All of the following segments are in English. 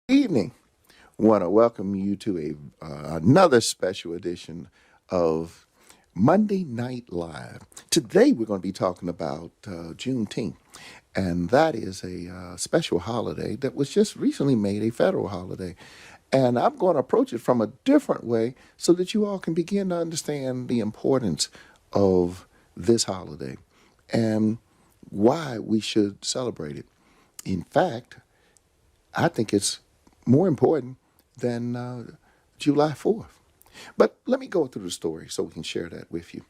Evening. Want to welcome you to another special edition of Monday Night Live. Today we're going to be talking about Juneteenth, and that is a special holiday that was just recently made a federal holiday. And I'm going to approach it from a different way so that you all can begin to understand the importance of this holiday and why we should celebrate it. In fact, I think it's more important than July 4th. But let me go through the story so we can share that with you.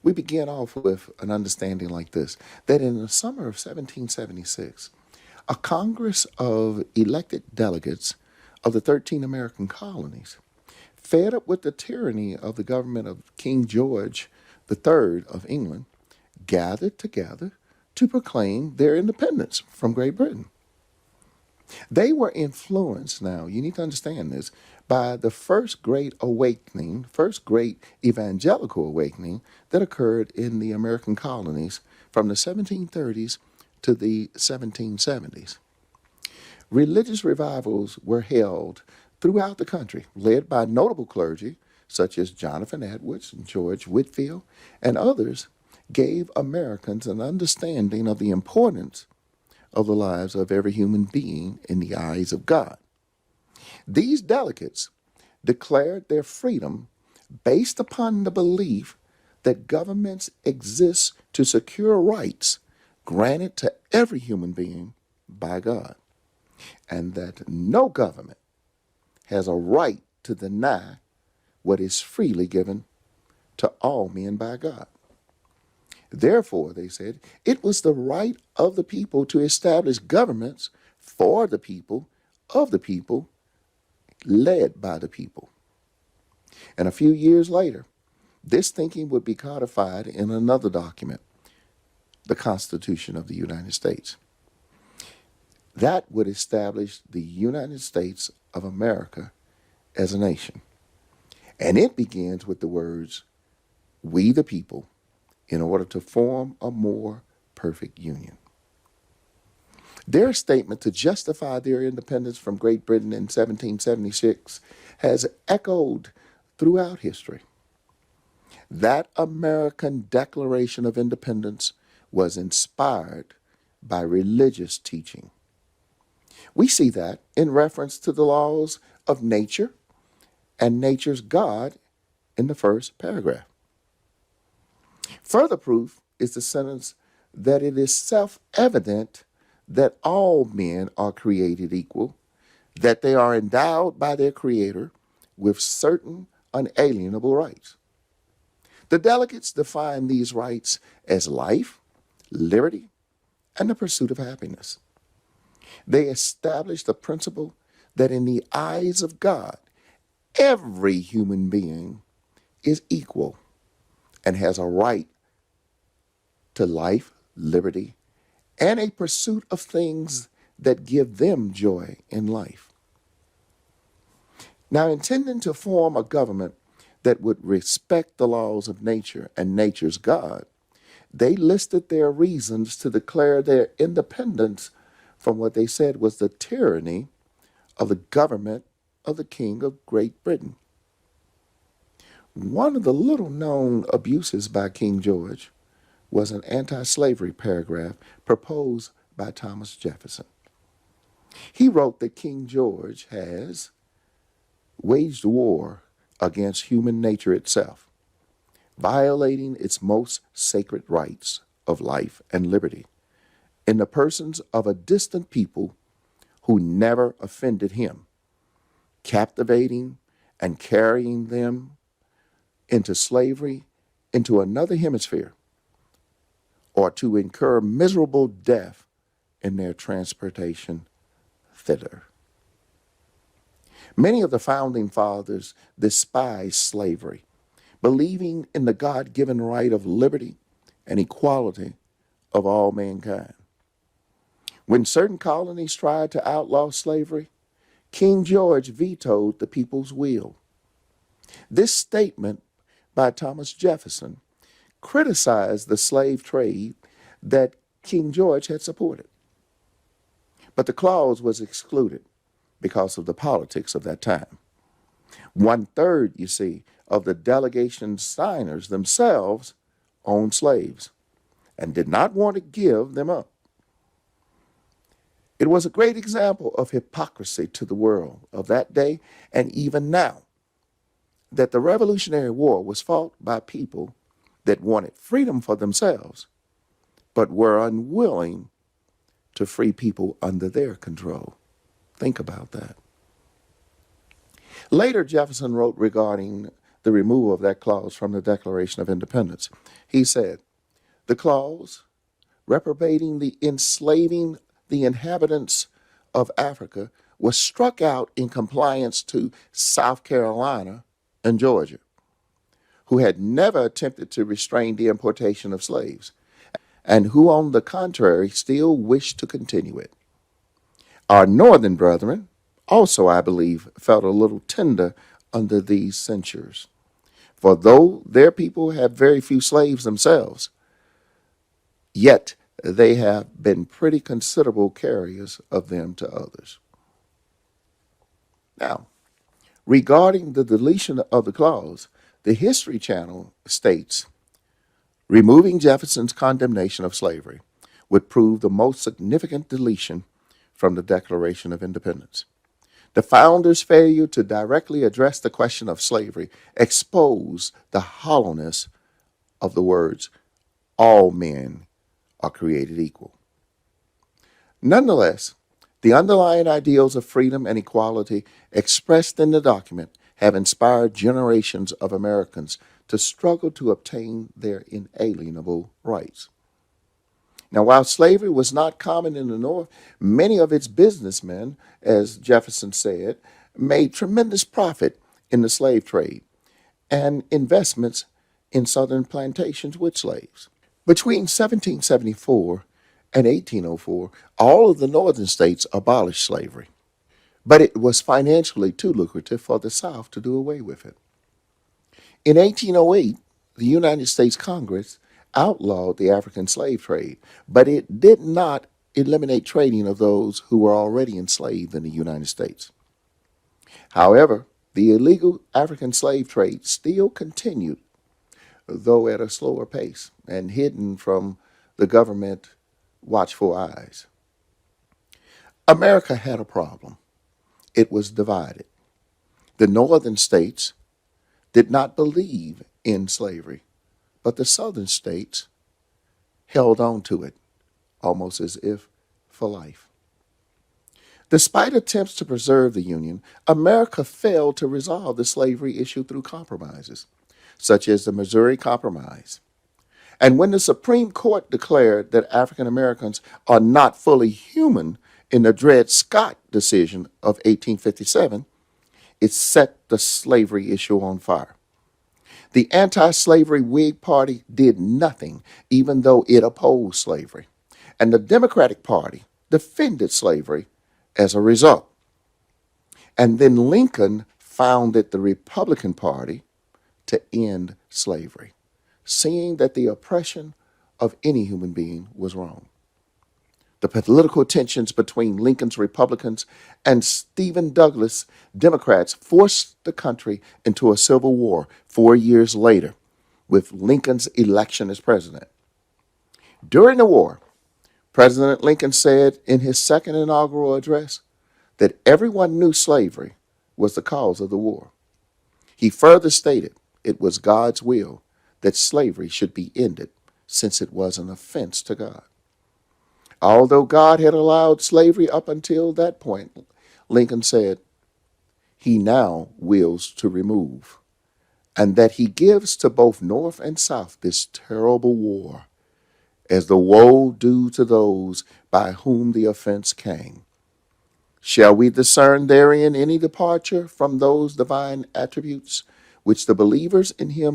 We begin off with an understanding like this, that in the summer of 1776, a Congress of elected delegates of the 13 American colonies, fed up with the tyranny of the government of King George III of England, gathered together to proclaim their independence from Great Britain. They were influenced, now you need to understand this, by the first great awakening, first great evangelical awakening that occurred in the American colonies from the 1730s to the 1770s. Religious revivals were held throughout the country, led by notable clergy such as Jonathan Edwards and George Whitefield, and others gave Americans an understanding of the importance of the lives of every human being in the eyes of God. These delegates declared their freedom based upon the belief that governments exist to secure rights granted to every human being by God, and that no government has a right to deny what is freely given to all men by God. Therefore, they said, it was the right of the people to establish governments for the people, of the people, led by the people. And a few years later, this thinking would be codified in another document, the Constitution of the United States. That would establish the United States of America as a nation. And it begins with the words, "We the people," in order to form a more perfect union. Their statement to justify their independence from Great Britain in 1776 has echoed throughout history. That American Declaration of Independence was inspired by religious teaching. We see that in reference to the laws of nature and nature's God in the first paragraph. Further proof is the sentence that it is self-evident that all men are created equal, that they are endowed by their Creator with certain unalienable rights. The delegates define these rights as life, liberty, and the pursuit of happiness. They establish the principle that in the eyes of God, every human being is equal and has a right to life, liberty, and a pursuit of things that give them joy in life. Now, intending to form a government that would respect the laws of nature and nature's God, they listed their reasons to declare their independence from what they said was the tyranny of the government of the King of Great Britain. One of the little-known abuses by King George was an anti-slavery paragraph proposed by Thomas Jefferson. He wrote that King George has waged war against human nature itself, violating its most sacred rights of life and liberty in the persons of a distant people who never offended him, captivating and carrying them into slavery into another hemisphere, or to incur miserable death in their transportation thither. Many of the founding fathers despised slavery, believing in the God-given right of liberty and equality of all mankind. When certain colonies tried to outlaw slavery, King George vetoed the people's will. This statement by Thomas Jefferson criticized the slave trade that King George had supported. But the clause was excluded because of the politics of that time. 1/3, you see, of the delegation signers themselves owned slaves and did not want to give them up. It was a great example of hypocrisy to the world of that day and even now that the Revolutionary War was fought by people that wanted freedom for themselves, but were unwilling to free people under their control. Think about that. Later, Jefferson wrote regarding the removal of that clause from the Declaration of Independence. He said, the clause reprobating the enslaving the inhabitants of Africa was struck out in compliance to South Carolina and Georgia, who had never attempted to restrain the importation of slaves, and who, on the contrary, still wished to continue it. Our northern brethren also, I believe, felt a little tender under these censures. For though their people have very few slaves themselves, yet they have been pretty considerable carriers of them to others. Now, regarding the deletion of the clause, the History Channel states, removing Jefferson's condemnation of slavery would prove the most significant deletion from the Declaration of Independence. The founders' failure to directly address the question of slavery exposed the hollowness of the words, all men are created equal. Nonetheless, the underlying ideals of freedom and equality expressed in the document have inspired generations of Americans to struggle to obtain their inalienable rights. Now, while slavery was not common in the North, many of its businessmen, as Jefferson said, made tremendous profit in the slave trade and investments in Southern plantations with slaves. Between 1774 and 1804, all of the northern states abolished slavery, but it was financially too lucrative for the South to do away with it. In 1808, the United States Congress outlawed the African slave trade, but it did not eliminate trading of those who were already enslaved in the United States. However, the illegal African slave trade still continued, though at a slower pace and hidden from the government watchful eyes. America had a problem. It was divided. The northern states did not believe in slavery, but the southern states held on to it, almost as if for life. Despite attempts to preserve the Union, America failed to resolve the slavery issue through compromises, such as the Missouri Compromise. And when the Supreme Court declared that African Americans are not fully human in the Dred Scott decision of 1857, it set the slavery issue on fire. The anti-slavery Whig Party did nothing, even though it opposed slavery. And the Democratic Party defended slavery as a result. And then Lincoln founded the Republican Party to end slavery, seeing that the oppression of any human being was wrong. The political tensions between Lincoln's Republicans and Stephen Douglas' Democrats forced the country into a civil war 4 years later, with Lincoln's election as president. During the war, President Lincoln said in his second inaugural address that everyone knew slavery was the cause of the war. He further stated it was God's will that slavery should be ended, since it was an offense to God. Although God had allowed slavery up until that point, Lincoln said, he now wills to remove, and that he gives to both North and South this terrible war, as the woe due to those by whom the offense came. Shall we discern therein any departure from those divine attributes which the believers in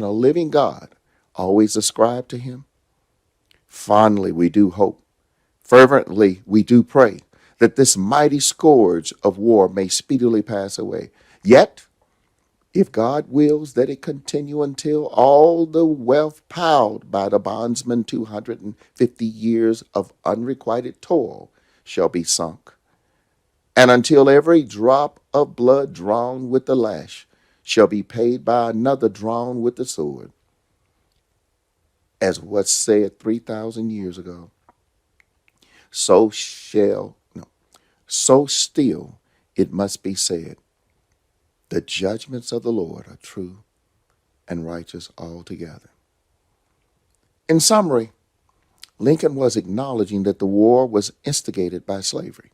a living God always ascribe to him? Fondly we do hope, fervently we do pray, that this mighty scourge of war may speedily pass away. Yet, if God wills that it continue until all the wealth piled by the bondsman 250 years of unrequited toil shall be sunk, and until every drop of blood drawn with the lash shall be paid by another drawn with the sword, as was said 3,000 years ago, so still it must be said, the judgments of the Lord are true and righteous altogether. In summary, Lincoln was acknowledging that the war was instigated by slavery.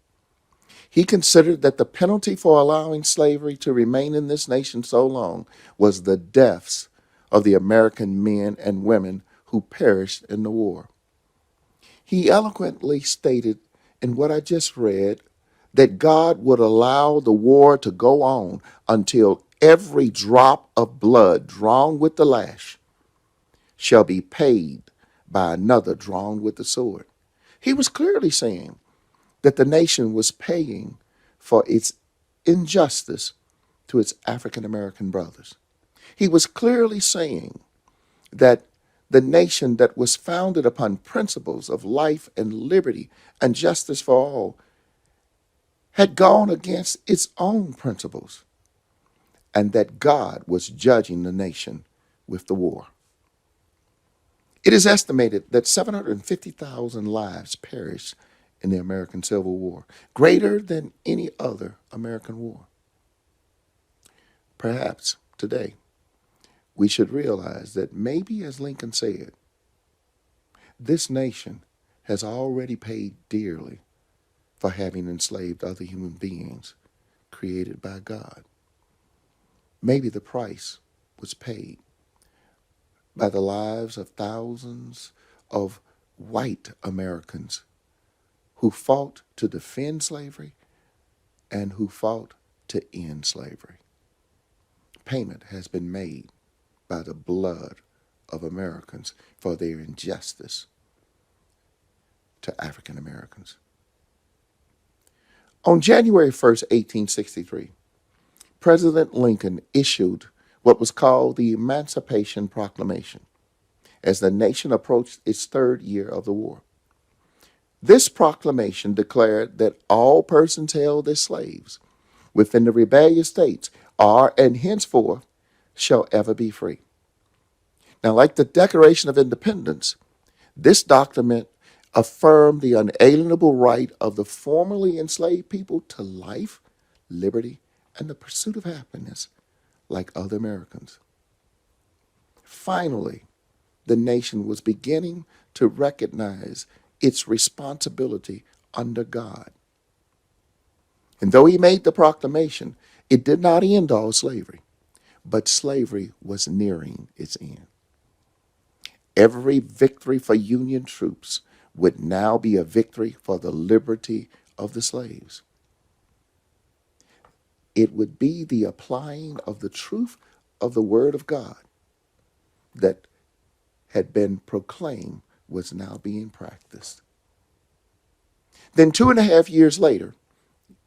He considered that the penalty for allowing slavery to remain in this nation so long was the deaths of the American men and women who perished in the war. He eloquently stated in what I just read that God would allow the war to go on until every drop of blood drawn with the lash shall be paid by another drawn with the sword. He was clearly saying that the nation was paying for its injustice to its African American brothers. He was clearly saying that the nation that was founded upon principles of life and liberty and justice for all had gone against its own principles, and that God was judging the nation with the war. It is estimated that 750,000 lives perished in the American Civil War, greater than any other American war. Perhaps today we should realize that maybe, as Lincoln said, this nation has already paid dearly for having enslaved other human beings created by God. Maybe the price was paid by the lives of thousands of white Americans who fought to defend slavery and who fought to end slavery. Payment has been made by the blood of Americans for their injustice to African Americans. On January 1st, 1863, President Lincoln issued what was called the Emancipation Proclamation as the nation approached its third year of the war. This proclamation declared that all persons held as slaves within the rebellious states are and henceforth shall ever be free. Now, like the Declaration of Independence, this document affirmed the unalienable right of the formerly enslaved people to life, liberty, and the pursuit of happiness like other Americans. Finally, the nation was beginning to recognize its responsibility under God. And though he made the proclamation, it did not end all slavery, but slavery was nearing its end. Every victory for Union troops would now be a victory for the liberty of the slaves. It would be the applying of the truth of the Word of God that had been proclaimed was now being practiced. Then 2.5 years later,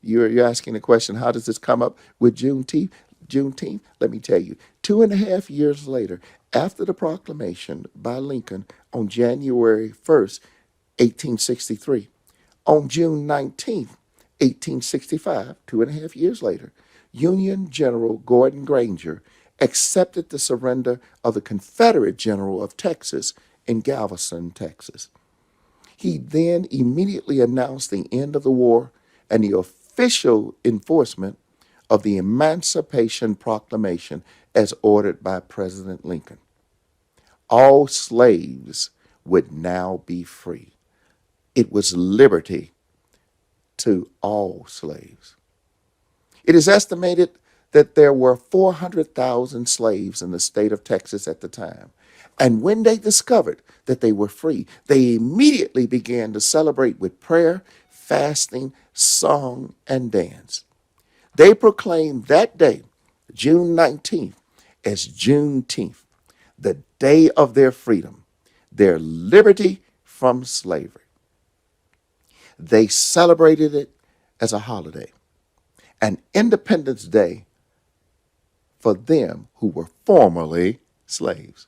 you're asking the question, how does this come up with Juneteenth? Juneteenth? Let me tell you, 2.5 years later, after the proclamation by Lincoln on January 1st, 1863, on June 19th, 1865, 2.5 years later, Union General Gordon Granger accepted the surrender of the Confederate General of Texas in Galveston, Texas. He then immediately announced the end of the war and the official enforcement of the Emancipation Proclamation as ordered by President Lincoln. All slaves would now be free. It was liberty to all slaves. It is estimated that there were 400,000 slaves in the state of Texas at the time. And when they discovered that they were free, they immediately began to celebrate with prayer, fasting, song, and dance. They proclaimed that day, June 19th, as Juneteenth, the day of their freedom, their liberty from slavery. They celebrated it as a holiday, an Independence Day for them who were formerly slaves.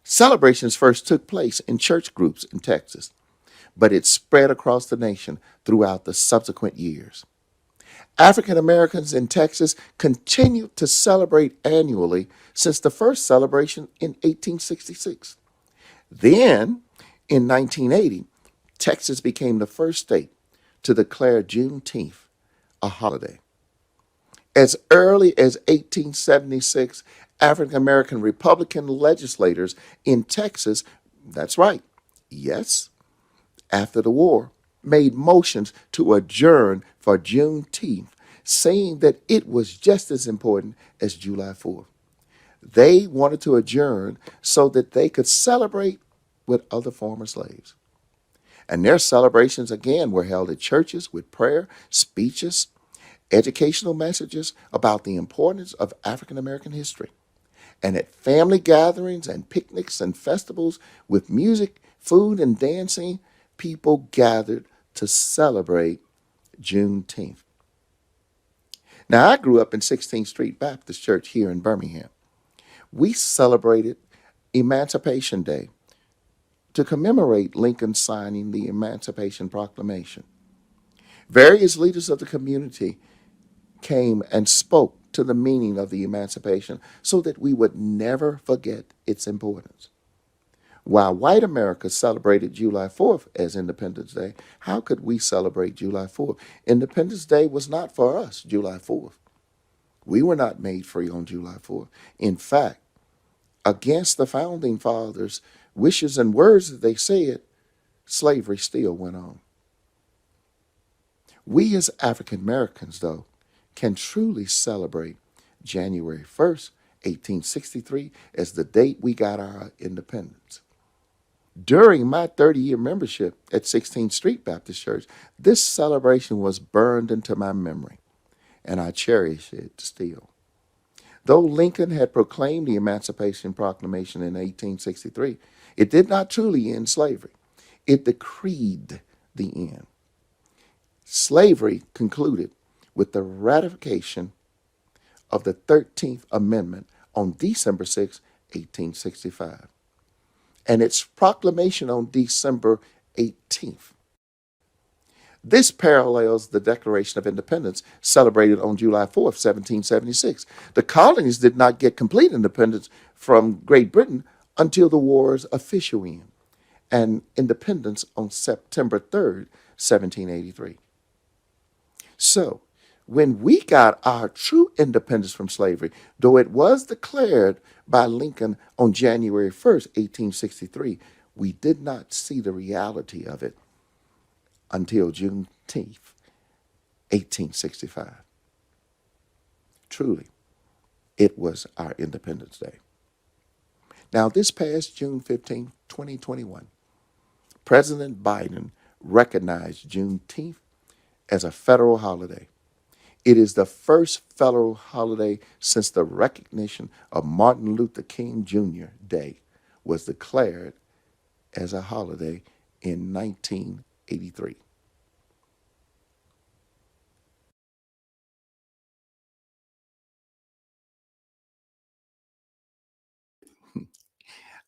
Celebrations first took place in church groups in Texas, but it spread across the nation throughout the subsequent years. African Americans in Texas continued to celebrate annually since the first celebration in 1866. Then, in 1980, Texas became the first state to declare Juneteenth a holiday. As early as 1876, African American Republican legislators in Texas, that's right, yes, after the war, made motions to adjourn for Juneteenth, saying that it was just as important as July 4th. They wanted to adjourn so that they could celebrate with other former slaves. And their celebrations again were held at churches with prayer, speeches, educational messages about the importance of African American history, and at family gatherings and picnics and festivals with music, food, and dancing, people gathered to celebrate Juneteenth. Now, I grew up in 16th Street Baptist Church here in Birmingham. We celebrated Emancipation Day to commemorate Lincoln signing the Emancipation Proclamation. Various leaders of the community came and spoke to the meaning of the emancipation so that we would never forget its importance. While white America celebrated July 4th as Independence Day, how could we celebrate July 4th? Independence Day was not for us, July 4th. We were not made free on July 4th. In fact, against the founding fathers' wishes and words that they said, slavery still went on. We as African Americans, though, can truly celebrate January 1st, 1863, as the date we got our independence. During my 30-year membership at 16th Street Baptist Church, this celebration was burned into my memory, and I cherish it still. Though Lincoln had proclaimed the Emancipation Proclamation in 1863, it did not truly end slavery. It decreed the end. Slavery concluded with the ratification of the 13th Amendment on December 6, 1865, and its proclamation on December 18th. This parallels the Declaration of Independence celebrated on July 4th, 1776. The colonies did not get complete independence from Great Britain until the war's official end, and independence on September 3rd, 1783. So, when we got our true independence from slavery, though it was declared by Lincoln on January 1st, 1863, we did not see the reality of it until Juneteenth, 1865. Truly, it was our Independence Day. Now, this past June 15, 2021, President Biden recognized Juneteenth as a federal holiday. It is the first federal holiday since the recognition of Martin Luther King Jr. Day was declared as a holiday in 1983.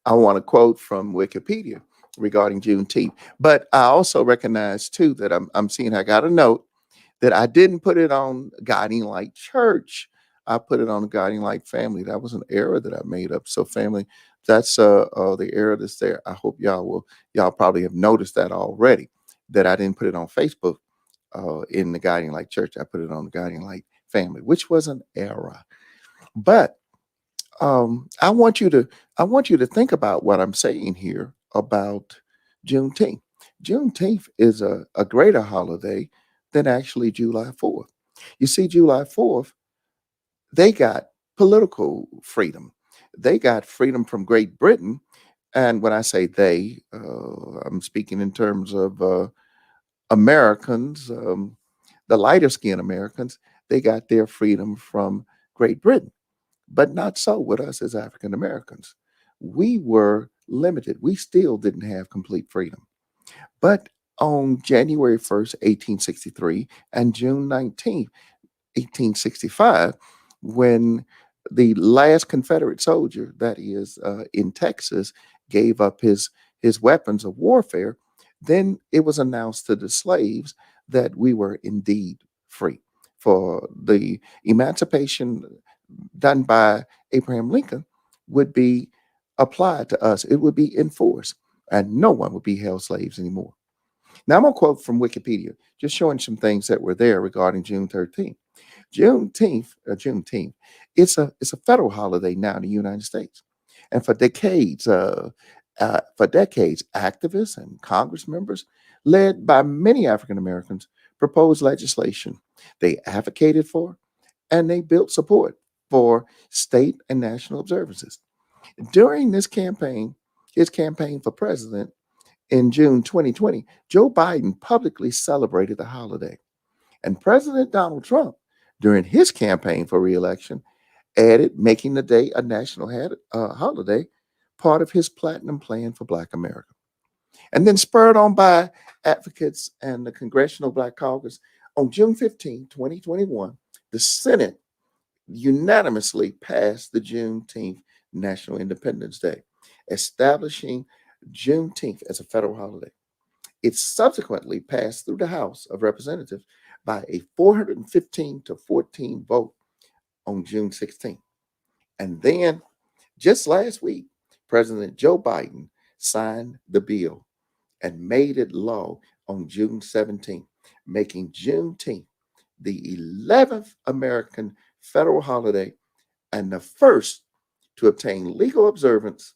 I want to quote from Wikipedia regarding Juneteenth, but I also recognize too that I'm seeing I got a note that I didn't put it on Guiding Light Church. I put it on Guiding Light Family. That was an error that I made up. So family, that's the error that's there. I hope y'all probably have noticed that already, that I didn't put it on Facebook in the Guiding Light Church. I put it on the Guiding Light Family, which was an error. But I want you to think about what I'm saying here about Juneteenth. Juneteenth is a greater holiday than actually July 4th. You see, July 4th, they got political freedom. They got freedom from Great Britain. And when I say they, I'm speaking in terms of Americans, the lighter skinned Americans, they got their freedom from Great Britain. But not so with us as African Americans. We were limited. We still didn't have complete freedom. But on January 1st, 1863, and June 19th, 1865, when the last Confederate soldier, that is in Texas, gave up his weapons of warfare, then it was announced to the slaves that we were indeed free. For the emancipation done by Abraham Lincoln would be applied to us. It would be enforced, and no one would be held slaves anymore. Now I'm gonna quote from Wikipedia, just showing some things that were there regarding June 13th. Juneteenth, it's a federal holiday now in the United States, and for decades, activists and Congress members led by many African Americans, proposed legislation they advocated for, and they built support for state and national observances. During his campaign for president in June 2020, Joe Biden publicly celebrated the holiday. And President Donald Trump, during his campaign for reelection, added making the day a national holiday, part of his platinum plan for Black America. And then, spurred on by advocates and the Congressional Black Caucus, on June 15, 2021, the Senate unanimously passed the Juneteenth National Independence Day, establishing Juneteenth as a federal holiday. It subsequently passed through the House of Representatives by a 415 to 14 vote on June 16th. And then, just last week, President Joe Biden signed the bill and made it law on June 17th, making Juneteenth the 11th American federal holiday and the first to obtain legal observance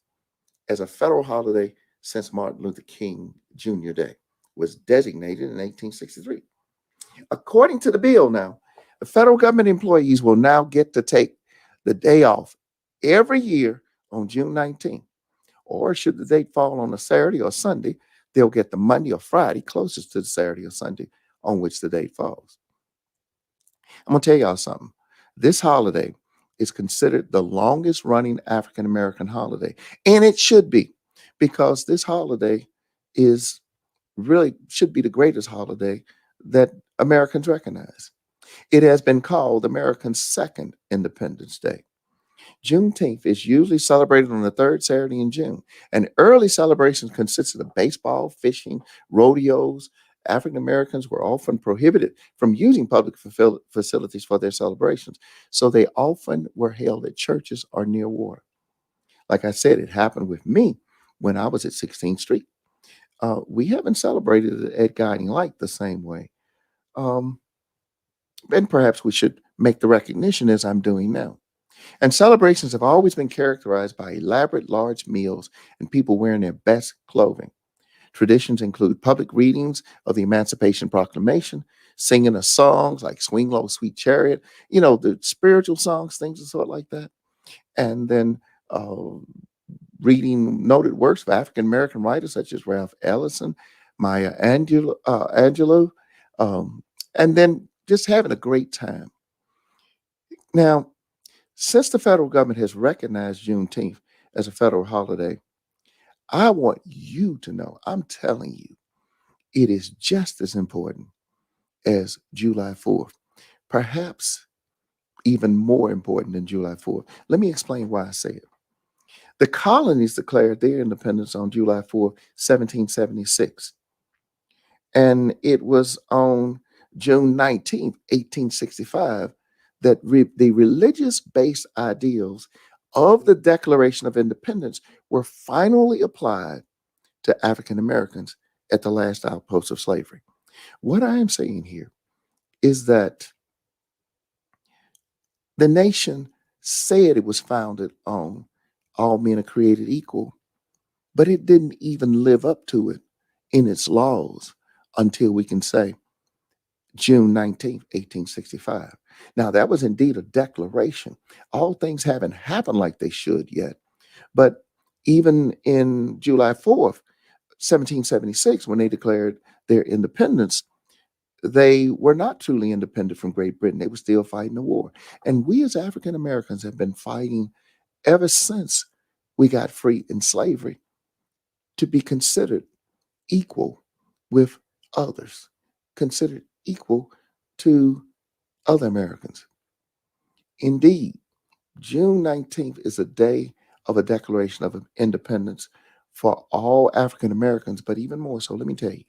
as a federal holiday since Martin Luther King Jr. Day was designated in 1863. According to the bill now, the federal government employees will now get to take the day off every year on June 19th. Or should the date fall on a Saturday or Sunday, they'll get the Monday or Friday closest to the Saturday or Sunday on which the date falls. I'm going to tell y'all something. This holiday is considered the longest running African American holiday, and it should be, because this holiday is really should be the greatest holiday that Americans recognize. It has been called America's second Independence Day. Juneteenth is usually celebrated on the third Saturday in June, and early celebrations consisted of baseball, fishing, rodeos. African Americans were often prohibited from using public facilities for their celebrations, so they often were held at churches or near water. Like I said, it happened with me when I was at 16th Street. We haven't celebrated it at Guiding Light the same way. Um, and perhaps we should make the recognition as I'm doing now. And celebrations have always been characterized by elaborate large meals and people wearing their best clothing. Traditions include public readings of the Emancipation Proclamation, singing of songs like Swing Low, Sweet Chariot, the spiritual songs, things of sort like that. And then uh, reading noted works of African American writers such as Ralph Ellison, Maya Angelou, and then just having a great time. Now, since the federal government has recognized Juneteenth as a federal holiday, I want you to know, I'm telling you, it is just as important as July 4th, perhaps even more important than July 4th. Let me explain why I say it. The colonies declared their independence on July 4th, 1776. And it was on June 19th, 1865, that the religious based ideals of the Declaration of Independence were finally applied to African Americans at the last outpost of slavery. What I am saying here is that the nation said it was founded on all men are created equal, but it didn't even live up to it in its laws until we can say June 19th, 1865. Now, that was indeed a declaration. All things haven't happened like they should yet. But even in July 4th, 1776, when they declared their independence, they were not truly independent from Great Britain. They were still fighting the war. And we as African Americans have been fighting ever since we got free in slavery to be considered equal with others, considered equal to other Americans. Indeed, June 19th is a day of a Declaration of Independence for all African Americans, but even more so, let me tell you,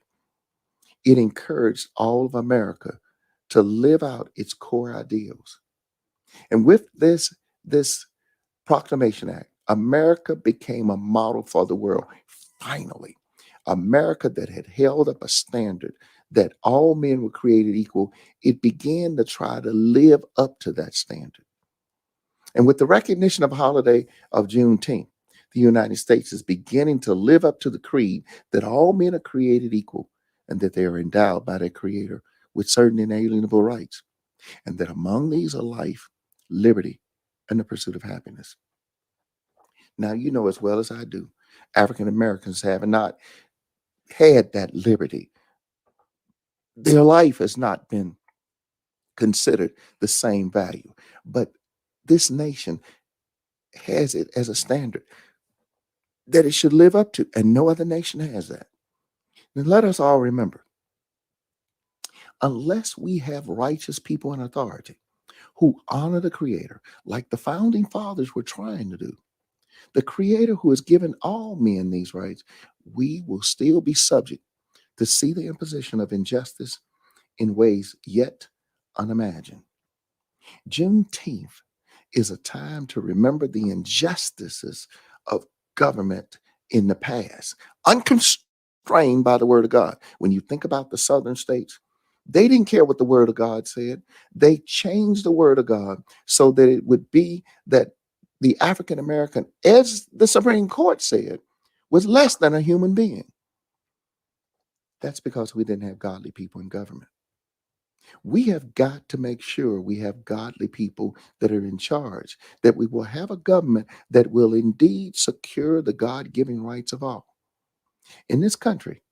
it encouraged all of America to live out its core ideals. And with this Proclamation Act, America became a model for the world. Finally, America that had held up a standard that all men were created equal, it began to try to live up to that standard. And with the recognition of a holiday of Juneteenth, the United States is beginning to live up to the creed that all men are created equal, and that they are endowed by their Creator with certain inalienable rights, and that among these are life, liberty, and the pursuit of happiness. Now, you know as well as I do, African Americans have not had that liberty. Their life has not been considered the same value. But this nation has it as a standard that it should live up to, and no other nation has that. And let us all remember, unless we have righteous people in authority who honor the Creator, like the founding fathers were trying to do, the Creator who has given all men these rights, we will still be subject to see the imposition of injustice in ways yet unimagined. Juneteenth is a time to remember the injustices of government in the past, unconstrained by the word of God. When you think about the southern states, they didn't care what the word of God said. They changed the word of God so that it would be that the African American, as the Supreme Court said, was less than a human being. That's because we didn't have godly people in government. We have got to make sure we have godly people that are in charge, that we will have a government that will indeed secure the God given rights of all. In this country,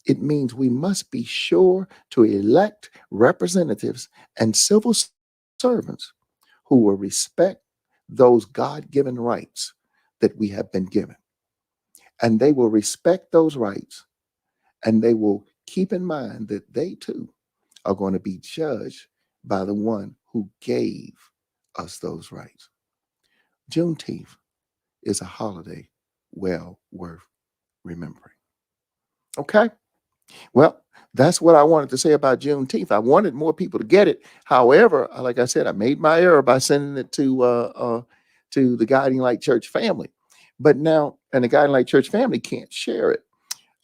it means we must be sure to elect representatives and civil servants who will respect those God given rights that we have been given. And they will respect those rights, and they will keep in mind that they too are going to be judged by the one who gave us those rights. Juneteenth is a holiday well worth remembering. Okay? Well, that's what I wanted to say about Juneteenth. I wanted more people to get it. However, like I said, I made my error by sending it to the Guiding Light Church family. But now, and the Guiding Light Church family can't share it.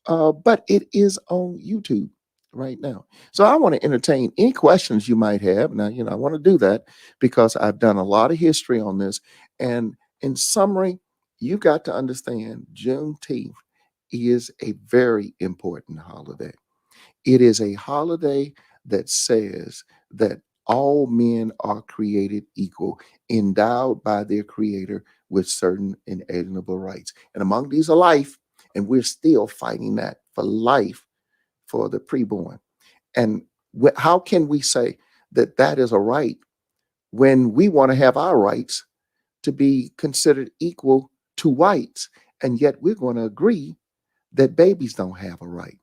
But it is on YouTube right now. So I want to entertain any questions you might have. Now, I want to do that because I've done a lot of history on this. And in summary, you've got to understand Juneteenth is a very important holiday. It is a holiday that says that all men are created equal, endowed by their creator with certain inalienable rights. And among these are life, and we're still fighting that for life for the preborn. And how can we say that that is a right when we want to have our rights to be considered equal to whites, and yet we're going to agree that babies don't have a right?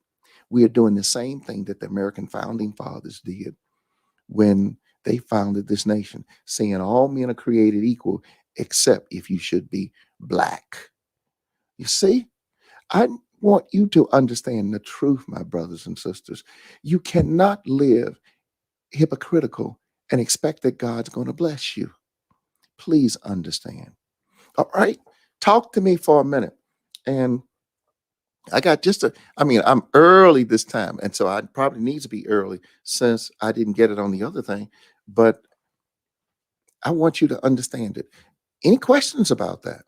We are doing the same thing that the American founding fathers did when they founded this nation, saying all men are created equal except if you should be black. You see, I want you to understand the truth, my brothers and sisters. You cannot live hypocritical and expect that God's going to bless you. Please understand. All right. Talk to me for a minute. And I got I'm early this time. And so I probably need to be early since I didn't get it on the other thing. But I want you to understand it. Any questions about that?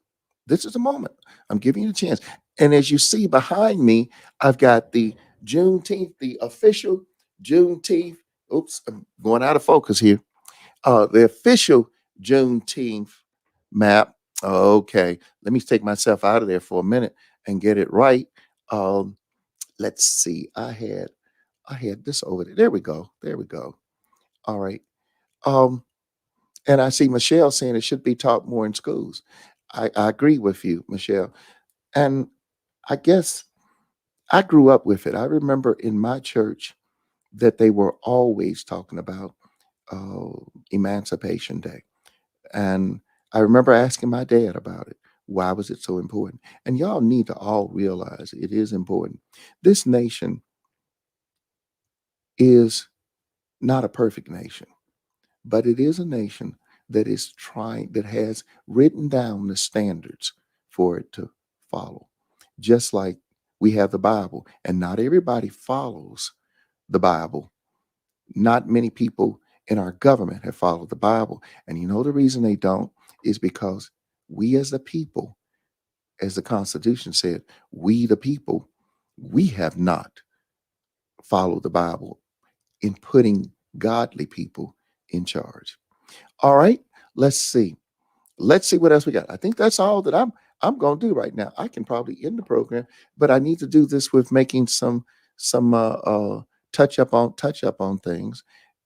This is the moment. I'm giving you a chance. And as you see behind me, I've got the Juneteenth, the official Juneteenth. Oops, I'm going out of focus here. The official Juneteenth map. Okay, let me take myself out of there for a minute and get it right. Um, let's see. I had this over there. There we go. There we go. All right. Um, and I see Michelle saying it should be taught more in schools. I agree with you, Michelle. And I guess I grew up with it. I remember in my church that they were always talking about uh, Emancipation Day. And I remember asking my dad about it. Why was it so important? And y'all need to all realize it is important. This nation is not a perfect nation, but it is a nation that has written down the standards for it to follow. Just like we have the Bible, and not everybody follows the Bible. Not many people in our government have followed the Bible. And you know the reason they don't is because we as the people, as the Constitution said, we the people, we have not follow the Bible in putting godly people in charge. All right, let's see. Let's see what else we got. I think that's all that I'm going to do right now. I can probably end the program, but I need to do this with making some touch up on things.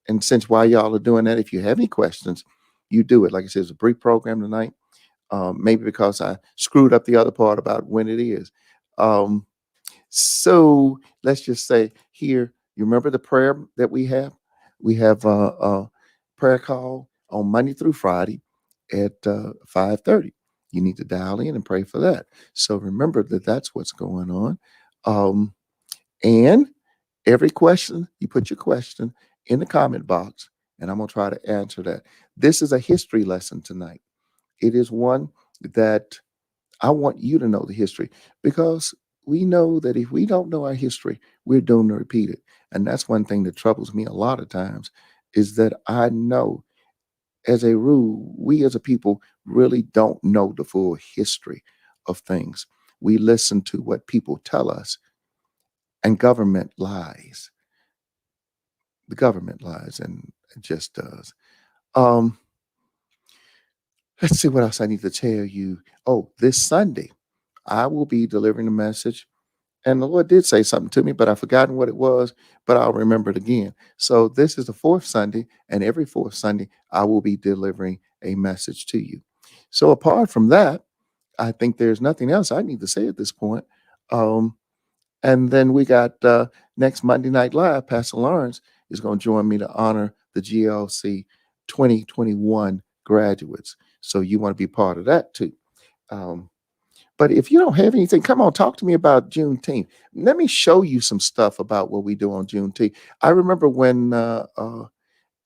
And since while y'all are doing that, if you have any questions, you do it. Like I said, it's a brief program tonight. Maybe because I screwed up the other part about when it is. Um, so let's just say here, you remember the prayer that we have? We have a prayer call on Monday through Friday at 5:30. You need to dial in and pray for that. So remember that that's what's going on. Um, and every question, you put your question in the comment box, and I'm going to try to answer that. This is a history lesson tonight. It is one that I want you to know the history because we know that if we don't know our history, we're doomed to repeat it. And that's one thing that troubles me a lot of times is that I know as a rule, we as a people really don't know the full history of things. We listen to what people tell us, and government lies. The government lies, and it just does. Um, let's see what else I need to tell you. Oh, this Sunday, I will be delivering a message. And the Lord did say something to me, but I've forgotten what it was, but I'll remember it again. So this is the fourth Sunday, and every fourth Sunday, I will be delivering a message to you. So apart from that, I think there's nothing else I need to say at this point. Um, and then we got next Monday Night Live, Pastor Lawrence is going to join me to honor the GLC 2021 graduates. So you want to be part of that too. Um, but if you don't have anything, come on, talk to me about Juneteenth. Let me show you some stuff about what we do on Juneteenth. I remember when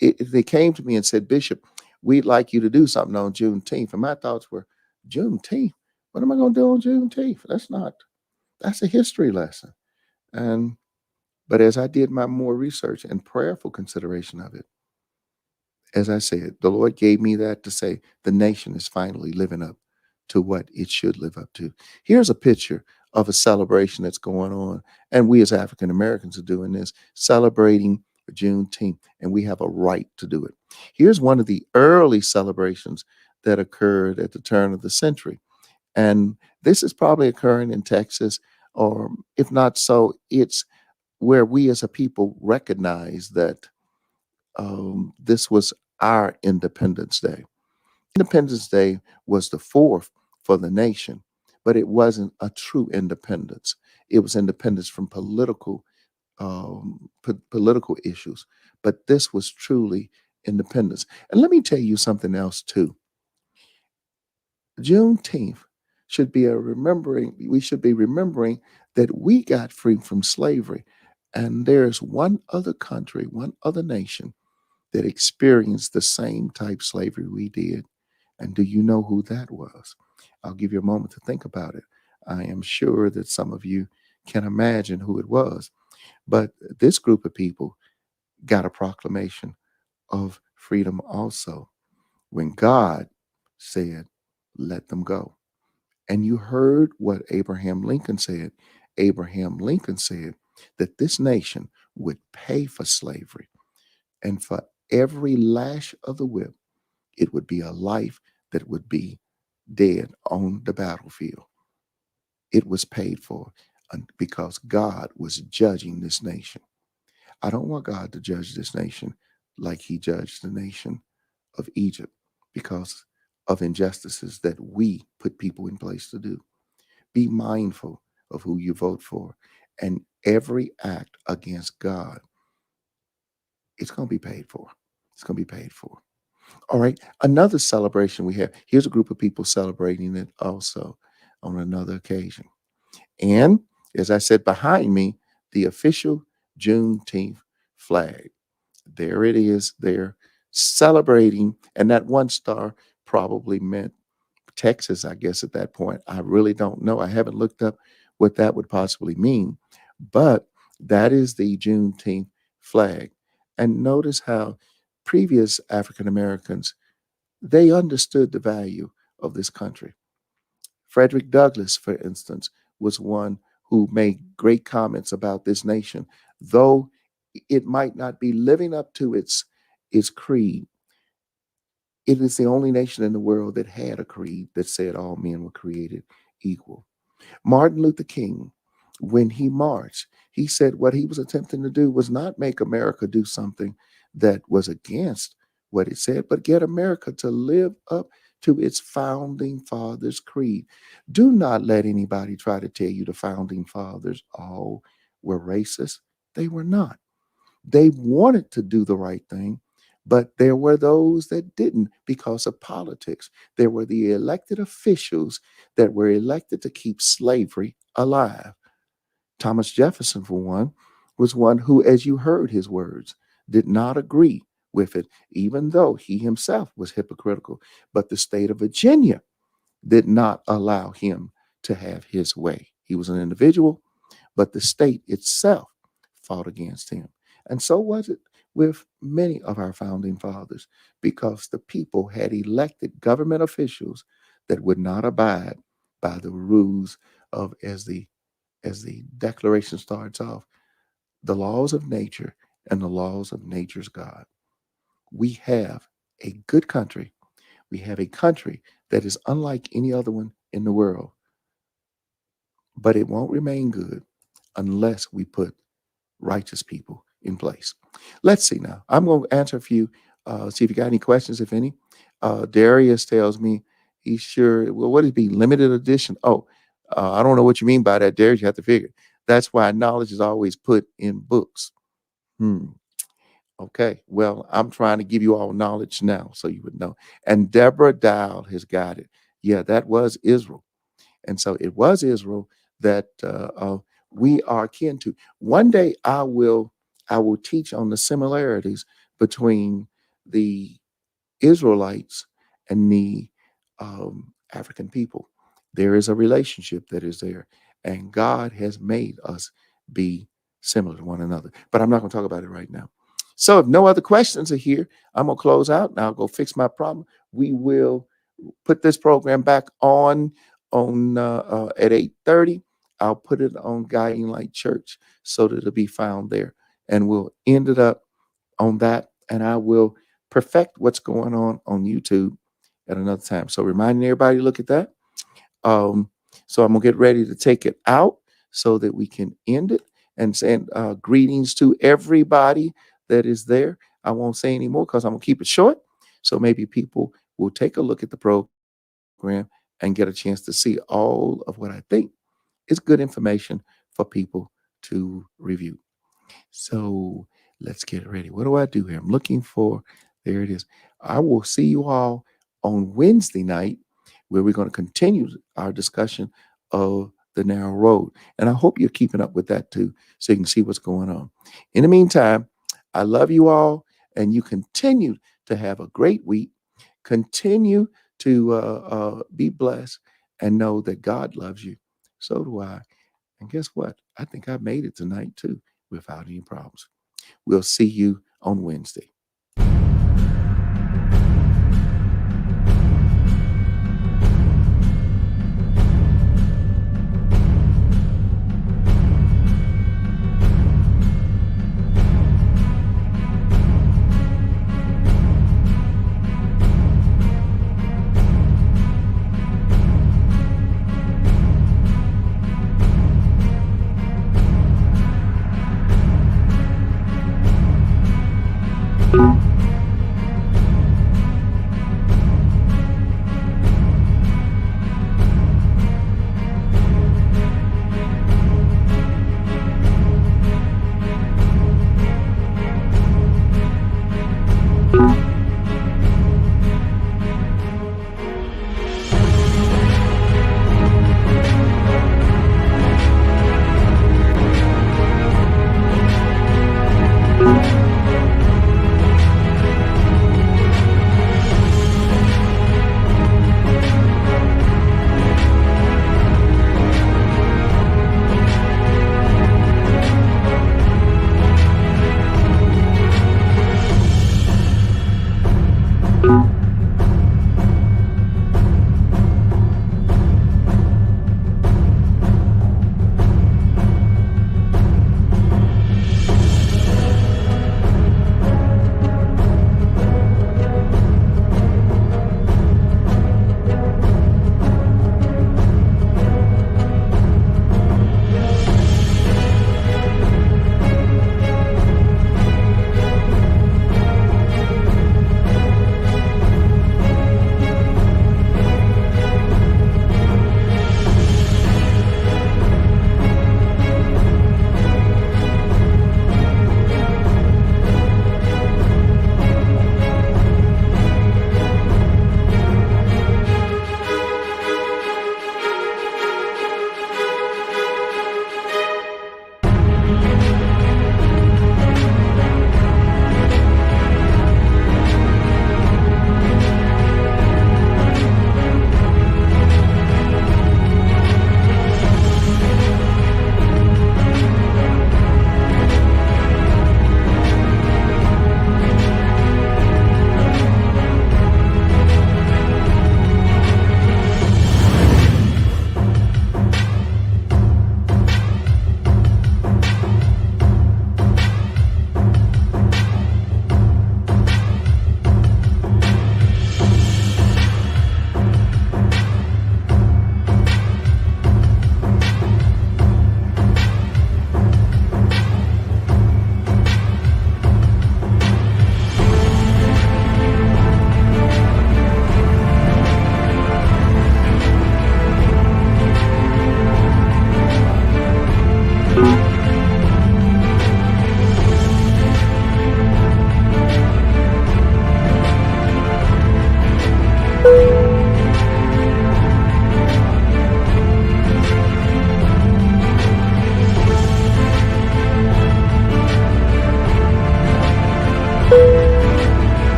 they came to me and said, Bishop, we'd like you to do something on Juneteenth. And my thoughts were, Juneteenth? What am I going to do on Juneteenth? That's a history lesson. And but as I did my more research and prayerful consideration of it, as I said, the Lord gave me that to say the nation is finally living up to what it should live up to. Here's a picture of a celebration that's going on, and we as African Americans are doing this, celebrating Juneteenth, and we have a right to do it. Here's one of the early celebrations that occurred at the turn of the century, and this is probably occurring in Texas, or if not so, it's where we as a people recognize that this was our Independence Day. Independence Day was the fourth for the nation, but it wasn't a true independence. It was independence from political issues, but this was truly independence. And let me tell you something else too. Juneteenth should be a remembering. We should be remembering that we got free from slavery, and there's one other country, one other nation that experienced the same type slavery we did. And do you know who that was? I'll give you a moment to think about it. I am sure that some of you can imagine who it was. But this group of people got a proclamation of freedom also when God said, let them go. And you heard what Abraham Lincoln said. Abraham Lincoln said that this nation would pay for slavery, and for every lash of the whip, it would be a life that would be dead on the battlefield. It was paid for because God was judging this nation. I don't want God to judge this nation like he judged the nation of Egypt because of injustices that we put people in place to do. Be mindful of who you vote for. And every act against God, it's going to be paid for. It's going to be paid for. All right. Another celebration we have. Here's a group of people celebrating it also on another occasion. And as I said, behind me, the official Juneteenth flag. There it is. They're celebrating. And that one star probably meant Texas, I guess, at that point. I really don't know. I haven't looked up what that would possibly mean. But that is the Juneteenth flag. And notice how previous African Americans, they understood the value of this country. Frederick Douglass, for instance, was one who made great comments about this nation Though it might not be living up to its creed, it is the only nation in the world that had a creed that said all men were created equal. Martin Luther King, when he marched, he said what he was attempting to do was not make America do something that was against what it said, but get America to live up to its founding fathers' creed. Do not let anybody try to tell you the founding fathers all were racist. They were not. They wanted to do the right thing, but there were those that didn't because of politics. There were the elected officials that were elected to keep slavery alive. Thomas Jefferson, for one, was one who, as you heard his words, did not agree with it, even though he himself was hypocritical. But the state of Virginia did not allow him to have his way. He was an individual, but the state itself fought against him. And so was it with many of our founding fathers, because the people had elected government officials that would not abide by the rules of, as the declaration starts off, the laws of nature and the laws of nature's God. We have a good country. We have a country that is unlike any other one in the world, but it won't remain good unless we put righteous people in place. Let's see now. I'm going to answer a few, see if you got any questions, if any. Darius tells me he's sure, well, what is be limited edition? Oh, I don't know what you mean by that, Darius. You have to figure. That's why knowledge is always put in books. Okay. Well, I'm trying to give you all knowledge now so you would know. And Deborah Dow has got it. Yeah, that was Israel. And so it was Israel that we are kin to. One day I will teach on the similarities between the Israelites and the African people. There is a relationship that is there, and God has made us be similar to one another. But I'm not going to talk about it right now. So if no other questions are here, I'm going to close out and I'll go fix my problem. We will put this program back on at 8:30. I'll put it on Guiding Light Church so that it'll be found there, and we'll end it up on that, and I will perfect what's going on YouTube at another time. So reminding everybody to look at that. So I'm gonna get ready to take it out so that we can end it and send greetings to everybody that is there. I won't say any more because I'm gonna keep it short. So maybe people will take a look at the program and get a chance to see all of what I think is good information for people to review. So let's get ready. What do I do here? I'm looking for, there it is. I will see you all on Wednesday night, where we're going to continue our discussion of the narrow road. And I hope you're keeping up with that too, so you can see what's going on. In the meantime, I love you all, and you continue to have a great week. Continue to be blessed and know that God loves you. So do I. And guess what? I think I made it tonight too without any problems. We'll see you on Wednesday.